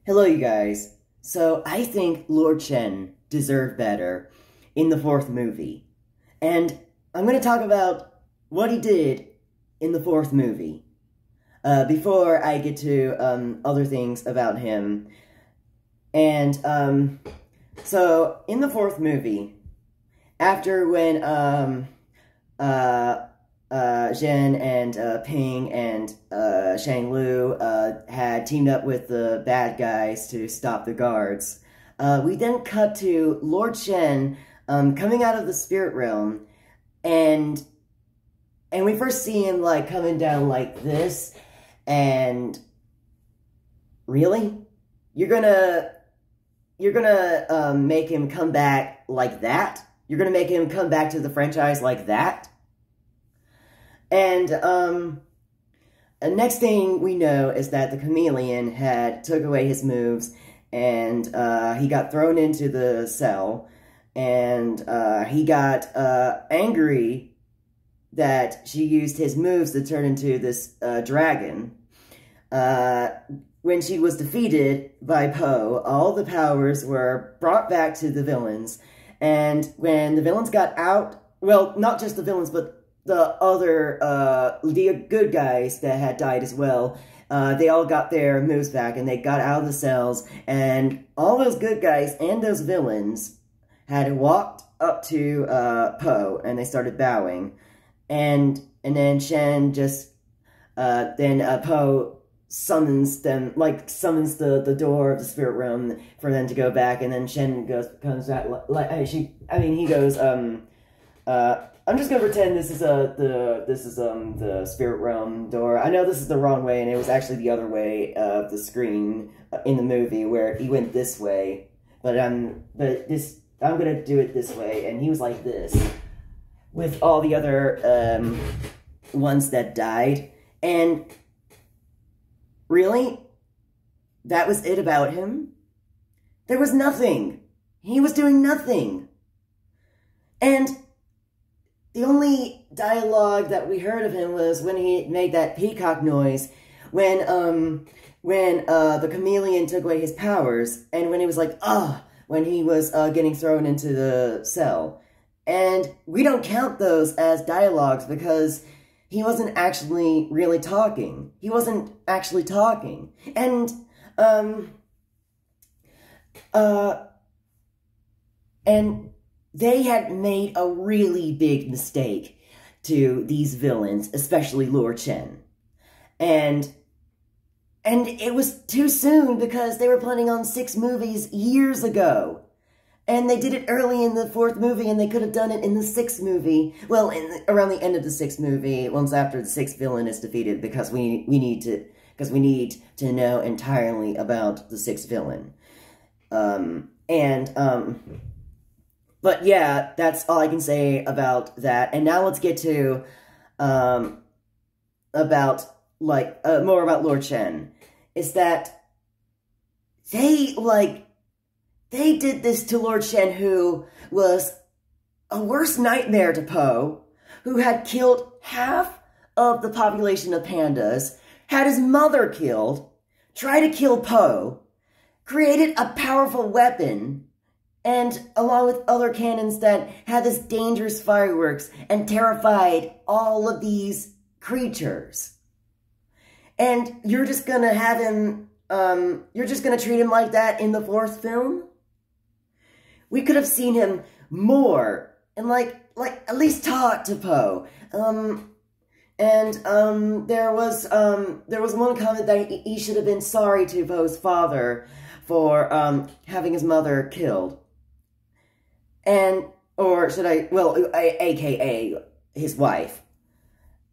Hello, you guys. So, I think Lord Shen deserved better in the fourth movie. And I'm going to talk about what he did in the fourth movie. Before I get to other things about him. And, so, in the fourth movie, after when, Zhen and Ping and Shang Lu had teamed up with the bad guys to stop the guards. We then cut to Lord Shen coming out of the spirit realm, and we first see him like coming down like this, and really, you're gonna make him come back like that? You're gonna make him come back to the franchise like that? And, next thing we know is that the chameleon had took away his moves, and, he got thrown into the cell, and, he got, angry that she used his moves to turn into this, dragon. When she was defeated by Po, all the powers were brought back to the villains, and when the villains got out, well, not just the villains, but the other, the good guys that had died as well, they all got their moves back, and they got out of the cells, and all those good guys and those villains had walked up to, Po, and they started bowing, and then Shen just, then, Po summons them, like, summons the door of the spirit realm for them to go back, and then Shen comes back, he goes, I'm just gonna pretend this is the spirit realm door. I know this is the wrong way, and it was actually the other way of the screen in the movie where he went this way. But I'm gonna do it this way, and he was like this with all the other ones that died. And really, that was it about him. There was nothing. He was doing nothing, and the only dialogue that we heard of him was when he made that peacock noise, when the chameleon took away his powers, and when he was like, when he was getting thrown into the cell. And we don't count those as dialogues because he wasn't actually really talking. He wasn't actually talking. And, they had made a really big mistake to these villains, especially Lord Shen. And it was too soon because they were planning on 6 movies years ago. And they did it early in the 4th movie, and they could have done it in the 6th movie. Well, around the end of the 6th movie, once after the 6th villain is defeated, because we need to know entirely about the 6th villain. But yeah, that's all I can say about that. And now let's get to, more about Lord Shen. Is that they did this to Lord Shen, who was a worse nightmare to Po, who had killed half of the population of pandas, had his mother killed, tried to kill Po, created a powerful weapon, and along with other cannons that had this dangerous fireworks and terrified all of these creatures. And you're just gonna have him, you're just gonna treat him like that in the 4th film? We could have seen him more, and like at least talk to Po. There was one comment that he should have been sorry to Po's father for, having his mother killed. Or should I, well, aka his wife.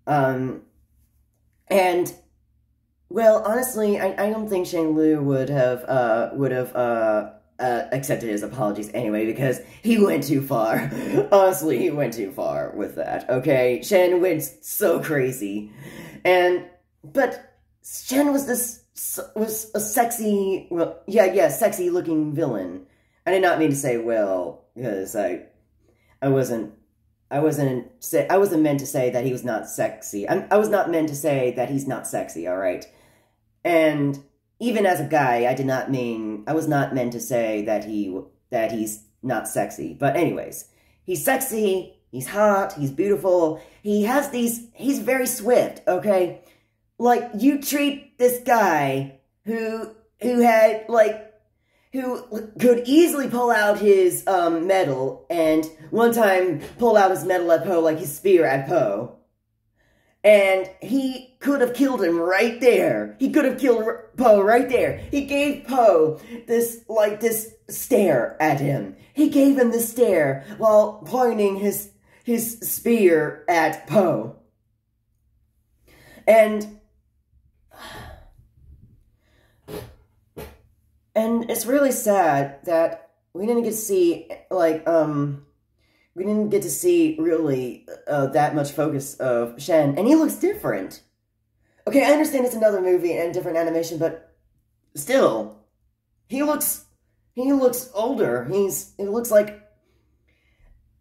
Well, honestly, I don't think Shang Lu would have accepted his apologies anyway, because he went too far. Honestly, he went too far with that, okay? Shen went so crazy. But Shen was a sexy, well, yeah, sexy-looking villain. I did not mean to say, well, because I wasn't meant to say that he was not sexy. I was not meant to say that he's not sexy, alright? And even as a guy, I was not meant to say that he's not sexy. But anyways, he's sexy, he's hot, he's beautiful, he's very swift, okay? Like, you treat this guy who had, like, who could easily pull out his, medal, and one time pull out his medal at Poe, like his spear at Poe. And he could have killed him right there. He could have killed Poe right there. He gave Poe this stare at him. He gave him this stare while pointing his spear at Poe. And it's really sad that we didn't get to see, like, we didn't get to see, really, that much focus of Shen, and he looks different. Okay, I understand it's another movie and different animation, but still, he looks older. It looks like,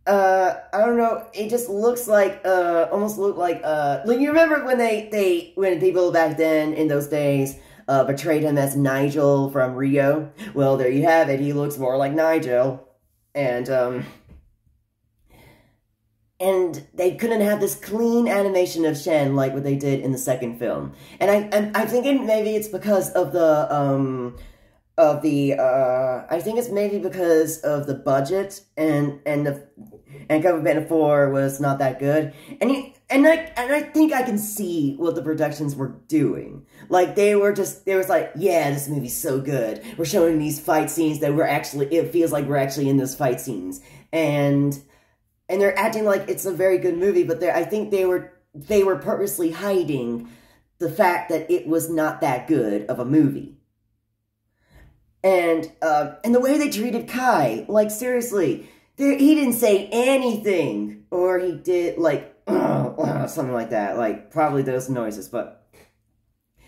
I don't know, it just looks like, almost looked like you remember when when people back then, in those days, portrayed him as Nigel from Rio? Well, there you have it, he looks more like Nigel, and they couldn't have this clean animation of Shen like what they did in the second film. And I'm thinking maybe it's because of the, I think it's maybe because of the budget, and Kung Fu Panda 4 was not that good. And I think I can see what the productions were doing. Like, they was like, yeah, this movie's so good. We're showing these fight scenes that it feels like we're actually in those fight scenes. And they're acting like it's a very good movie, but I think they were purposely hiding the fact that it was not that good of a movie. And the way they treated Kai, like, seriously, he didn't say anything, or he did, like, something like that, like, probably those noises, but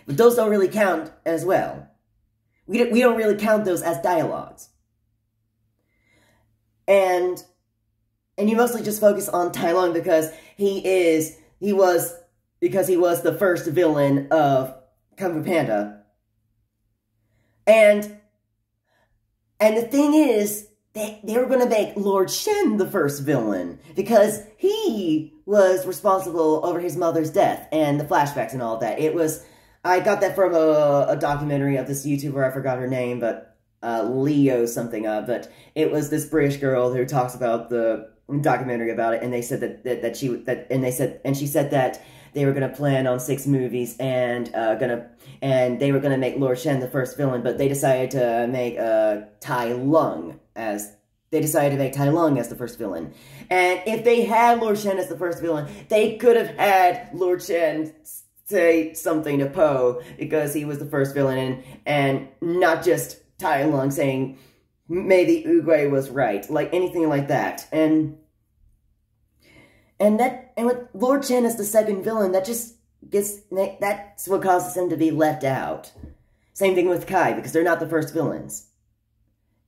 those don't really count as well. We don't really count those as dialogues. And you mostly just focus on Tai Lung because he was the first villain of Kung Fu Panda. And the thing is, they were going to make Lord Shen the first villain, because he was responsible over his mother's death, and the flashbacks and all of that. I got that from a documentary of this YouTuber, I forgot her name, but Leo something, but it was this British girl who talks about the documentary about it, and they said she said that they were going to plan on 6 movies, and they were going to make Lord Shen the first villain, but they decided to make Tai Lung as the first villain. And if they had Lord Shen as the first villain, they could have had Lord Shen say something to Poe because he was the first villain, and not just Tai Lung saying maybe Oogway was right, like anything like that. And with Lord Shen as the second villain, that's what causes him to be left out. Same thing with Kai, because they're not the first villains.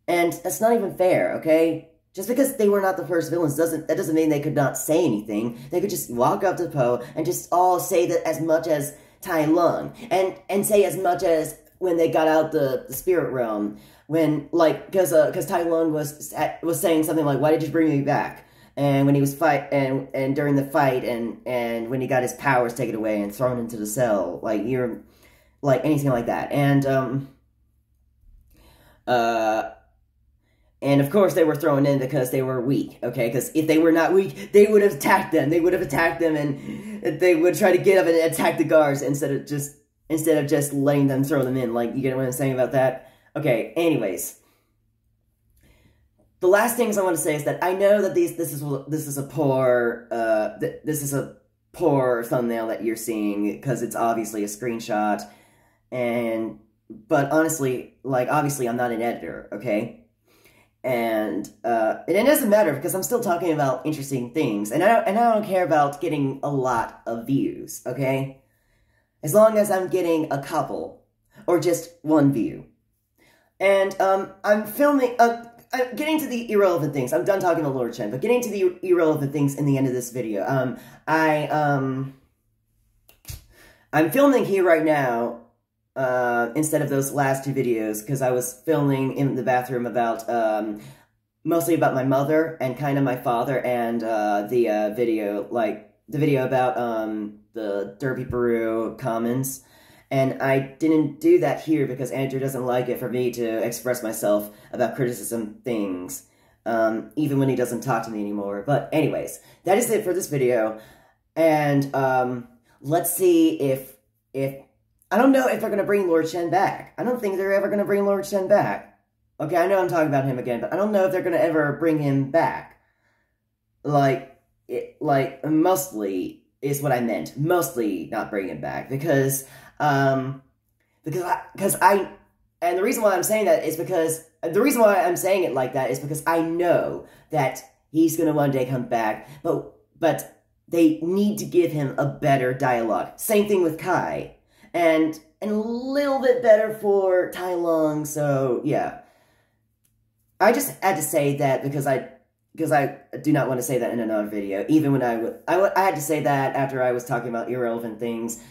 And that's not even fair, okay? Just because they were not the first villains doesn't mean they could not say anything. They could just walk up to Poe and just all say that as much as Tai Lung, and say as much as when they got out the spirit realm, when, like, because Tai Lung was saying something like, "Why did you bring me back?" And when he was and during the fight, and when he got his powers taken away and thrown into the cell, like, you're, like, anything like that. And of course they were thrown in because they were weak, okay? Because if they were not weak, they would have attacked them. They would have attacked them, and they would try to get up and attack the guards instead of just letting them throw them in. Like, you get what I'm saying about that? Okay, anyways. The last things I want to say is that I know that this is a poor thumbnail that you're seeing, because it's obviously a screenshot, but honestly, like, obviously I'm not an editor, okay? And it doesn't matter, because I'm still talking about interesting things, and I don't care about getting a lot of views, okay? As long as I'm getting a couple, or just one view. And I'm filming, getting to the irrelevant things. I'm done talking to Lord Shen, but getting to the irrelevant things in the end of this video. I'm filming here right now, instead of those last two videos, because I was filming in the bathroom about, mostly about my mother and kind of my father, and the video about the Derby Peru Commons. And I didn't do that here because Andrew doesn't like it for me to express myself about criticism things, even when he doesn't talk to me anymore. But anyways, that is it for this video. And let's see if I don't know if they're going to bring Lord Shen back. I don't think they're ever going to bring Lord Shen back. Okay, I know I'm talking about him again, but I don't know if they're going to ever bring him back. Mostly is what I meant. Mostly not bring him back, because and the reason why I'm saying that is because, the reason why I'm saying it like that is because I know that he's going to one day come back, but they need to give him a better dialogue. Same thing with Kai. And a little bit better for Tai Lung, so yeah. I just had to say that because I do not want to say that in another video, even when I had to say that after I was talking about irrelevant things.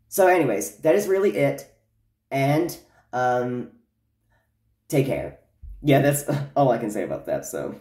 So anyways, that is really it, and take care. Yeah, that's all I can say about that, so...